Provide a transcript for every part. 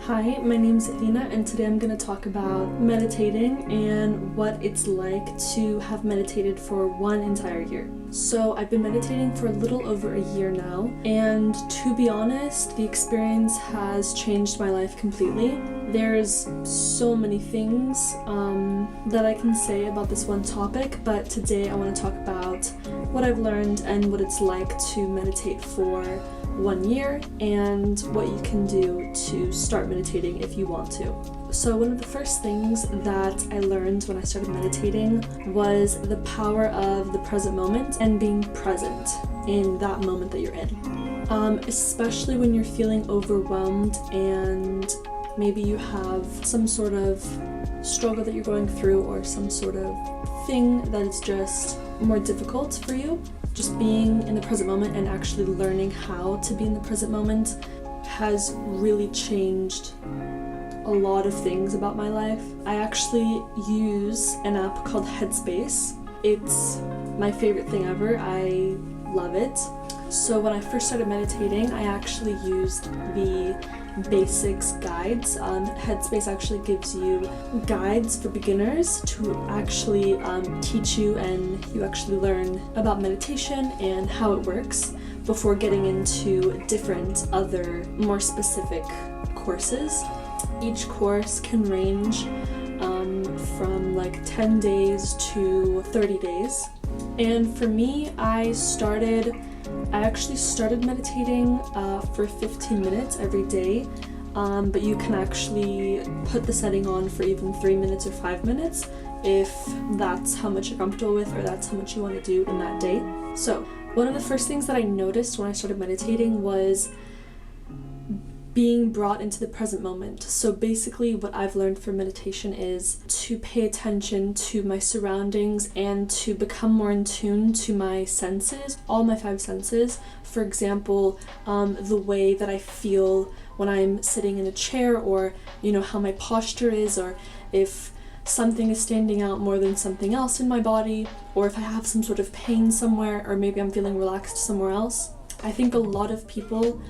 Hi, my name's Athena, and today I'm going to talk about meditating and what it's like to have meditated for one entire year. So I've been meditating for a little over a year now, and to be honest, the experience has changed my life completely. There's so many things that I can say about this one topic, but today I want to talk about what I've learned and what it's like to meditate for 1 year and what you can do to start meditating if you want to. So one of the first things that I learned when I started meditating was the power of the present moment and being present in that moment that you're in. Especially when you're feeling overwhelmed and maybe you have some sort of struggle that you're going through or some sort of thing that is just more difficult for you. Just being in the present moment and actually learning how to be in the present moment has really changed a lot of things about my life. I actually use an app called Headspace. It's my favorite thing ever. I love it. So when I first started meditating, I actually used the basics guides. Headspace actually gives you guides for beginners to actually teach you, and you actually learn about meditation and how it works before getting into different other more specific courses. Each course can range from like 10 days to 30 days. And for me, I actually started meditating for 15 minutes every day, but you can actually put the setting on for even 3 minutes or 5 minutes if that's how much you're comfortable with or that's how much you want to do in that day. So one of the first things that I noticed when I started meditating was being brought into the present moment. So basically what I've learned from meditation is to pay attention to my surroundings and to become more in tune to my senses, all my 5 senses. For example, the way that I feel when I'm sitting in a chair, or how my posture is, or if something is standing out more than something else in my body, or if I have some sort of pain somewhere, or maybe I'm feeling relaxed somewhere else. I think a lot of people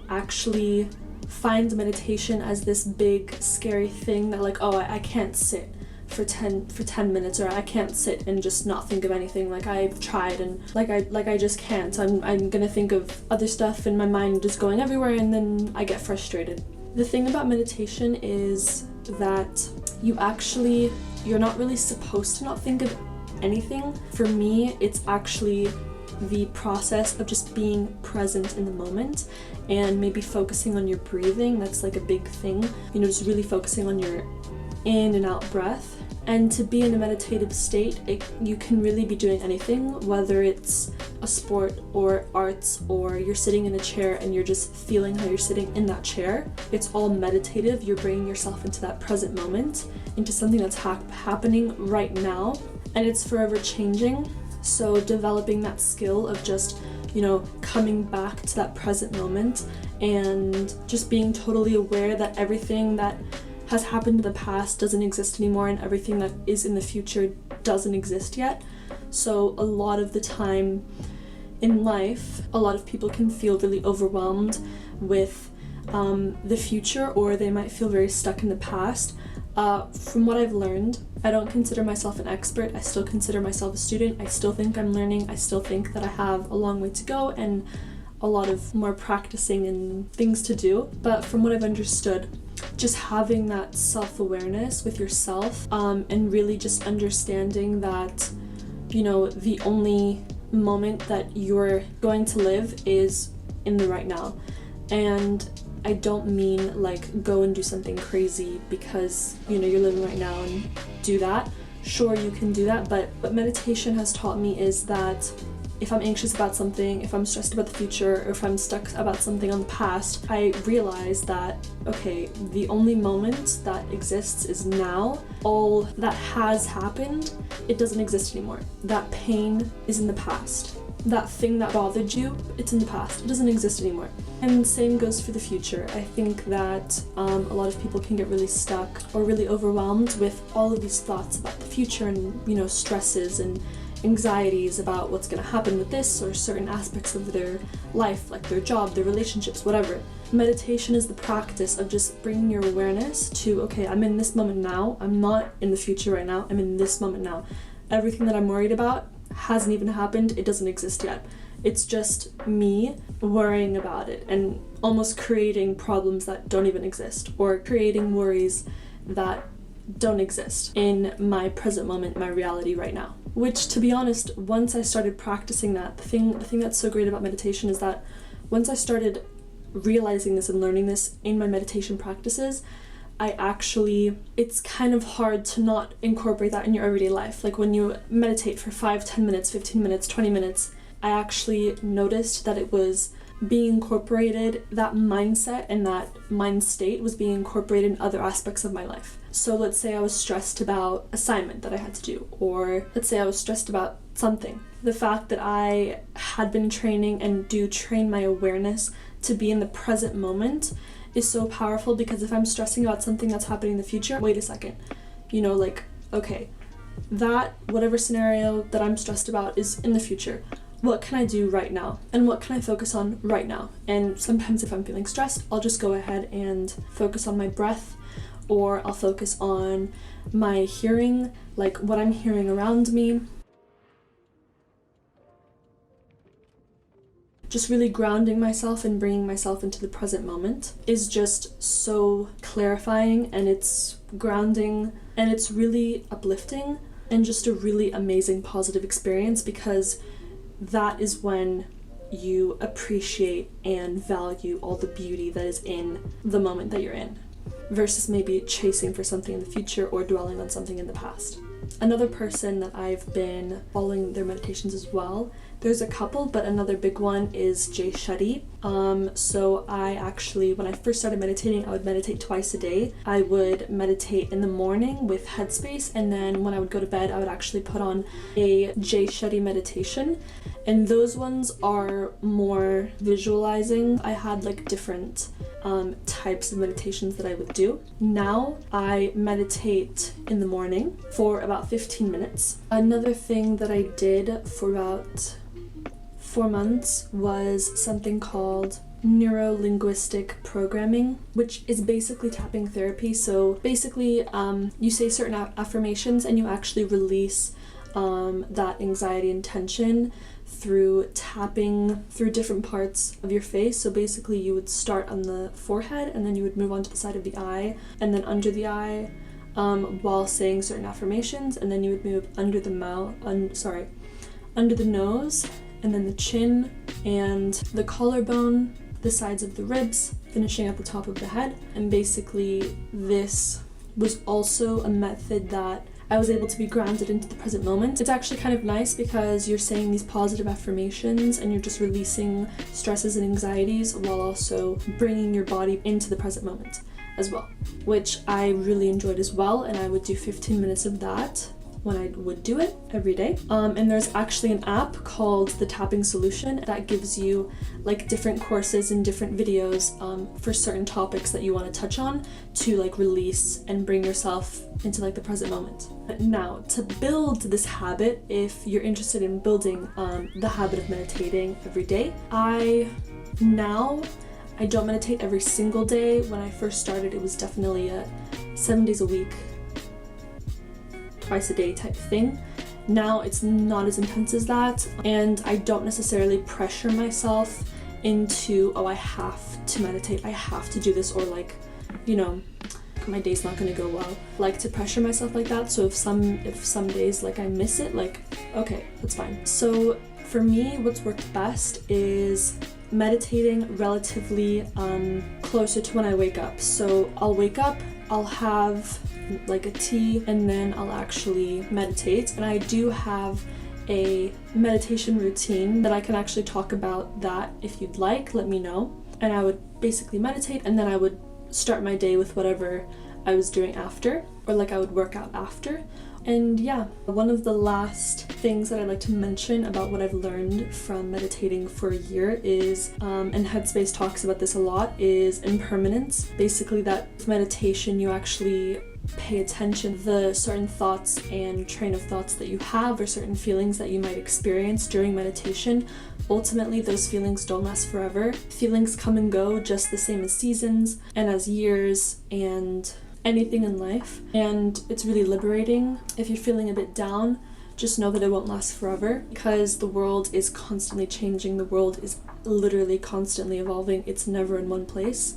actually find meditation as this big scary thing that I can't sit for 10 minutes, or I can't sit and just not think of anything. Like I've tried and I just can't. I'm gonna think of other stuff and my mind is going everywhere, and then I get frustrated. The thing about meditation is that you're not really supposed to not think of anything. For me, it's actually the process of just being present in the moment and maybe focusing on your breathing. That's like a big thing, just really focusing on your in and out breath. And to be in a meditative state, you can really be doing anything, whether it's a sport or arts, or you're sitting in a chair and you're just feeling how you're sitting in that chair. It's all meditative. You're bringing yourself into that present moment, into something that's happening right now, and it's forever changing. So developing that skill of just, coming back to that present moment and just being totally aware that everything that has happened in the past doesn't exist anymore, and everything that is in the future doesn't exist yet. So a lot of the time in life, a lot of people can feel really overwhelmed with the future, or they might feel very stuck in the past. From what I've learned, I don't consider myself an expert. I still consider myself a student. I still think I'm learning. I still think that I have a long way to go and a lot of more practicing and things to do. But from what I've understood, just having that self-awareness with yourself, and really just understanding that, the only moment that you're going to live is in the right now. And I don't mean go and do something crazy because you're living right now and do that. Sure, you can do that, but what meditation has taught me is that if I'm anxious about something, if I'm stressed about the future, or if I'm stuck about something on the past, I realize that, okay, the only moment that exists is now. All that has happened, it doesn't exist anymore. That pain is in the past. That thing that bothered you, it's in the past. It doesn't exist anymore. And same goes for the future. I think that a lot of people can get really stuck or really overwhelmed with all of these thoughts about the future and, stresses and anxieties about what's going to happen with this or certain aspects of their life, like their job, their relationships, whatever. Meditation is the practice of just bringing your awareness to, okay, I'm in this moment now. I'm not in the future right now. I'm in this moment now. Everything that I'm worried about hasn't even happened. It doesn't exist yet. It's just me worrying about it and almost creating problems that don't even exist, or creating worries that don't exist in my present moment, my reality right now. Which, to be honest, once I started practicing that, the thing that's so great about meditation is that once I started realizing this and learning this in my meditation practices, it's kind of hard to not incorporate that in your everyday life. Like when you meditate for 5, 10 minutes, 15 minutes, 20 minutes, I actually noticed that it was being incorporated, that mindset and that mind state was being incorporated in other aspects of my life. So let's say I was stressed about assignment that I had to do, or let's say I was stressed about something. The fact that I had been training and do train my awareness to be in the present moment is so powerful, because if I'm stressing about something that's happening in the future, wait a second, okay, that whatever scenario that I'm stressed about is in the future. What can I do right now? And what can I focus on right now? And sometimes if I'm feeling stressed, I'll just go ahead and focus on my breath, or I'll focus on my hearing, like what I'm hearing around me. Just really grounding myself and bringing myself into the present moment is just so clarifying, and it's grounding, and it's really uplifting, and just a really amazing positive experience, because that is when you appreciate and value all the beauty that is in the moment that you're in, versus maybe chasing for something in the future or dwelling on something in the past. Another person that I've been following their meditations as well, there's a couple, but another big one is Jay Shetty. So I actually, when I first started meditating, I would meditate twice a day. I would meditate in the morning with Headspace, and then when I would go to bed, I would actually put on a Jay Shetty meditation. And those ones are more visualizing. I had like different types of meditations that I would do. Now I meditate in the morning for about 15 minutes. Another thing that I did for about 4 months was something called neuro-linguistic programming, which is basically tapping therapy. So basically you say certain affirmations and you actually release that anxiety and tension through tapping through different parts of your face. So basically you would start on the forehead, and then you would move on to the side of the eye, and then under the eye while saying certain affirmations, and then you would move under the under the nose, and then the chin and the collarbone, the sides of the ribs, finishing at the top of the head. And basically this was also a method that I was able to be grounded into the present moment. It's actually kind of nice because you're saying these positive affirmations and you're just releasing stresses and anxieties while also bringing your body into the present moment as well, which I really enjoyed as well. And I would do 15 minutes of that when I would do it every day. And there's actually an app called The Tapping Solution that gives you like different courses and different videos for certain topics that you want to touch on to like release and bring yourself into like the present moment. Now, to build this habit, if you're interested in building the habit of meditating every day, I don't meditate every single day. When I first started, it was definitely 7 days a week, twice a day type thing. Now it's not as intense as that, and I don't necessarily pressure myself into, I have to meditate, I have to do this, or like, my day's not gonna go well. Like to pressure myself like that. So if some days like I miss it, like, okay, that's fine. So for me, what's worked best is meditating relatively closer to when I wake up. So I'll wake up, I'll have like a tea, and then I'll actually meditate. And I do have a meditation routine that I can actually talk about that if you'd like, let me know. And I would basically meditate, and then I would start my day with whatever I was doing after, or like I would work out after. And yeah, one of the last things that I'd like to mention about what I've learned from meditating for a year is, and Headspace talks about this a lot, is impermanence. Basically that with meditation you actually pay attention to the certain thoughts and train of thoughts that you have, or certain feelings that you might experience during meditation. Ultimately, those feelings don't last forever. Feelings come and go just the same as seasons and as years and anything in life. And it's really liberating. If you're feeling a bit down, just know that it won't last forever, because the world is constantly changing. The world is literally constantly evolving. It's never in one place.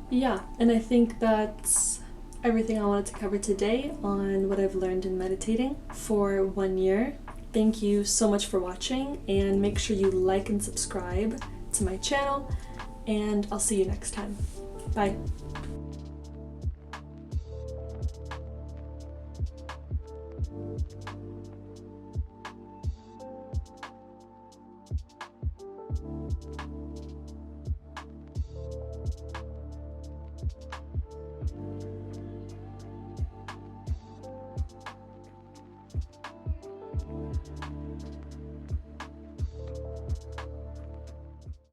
Yeah, and I think that's everything I wanted to cover today on what I've learned in meditating for 1 year. Thank you so much for watching, and make sure you like and subscribe to my channel, and I'll see you next time. Bye.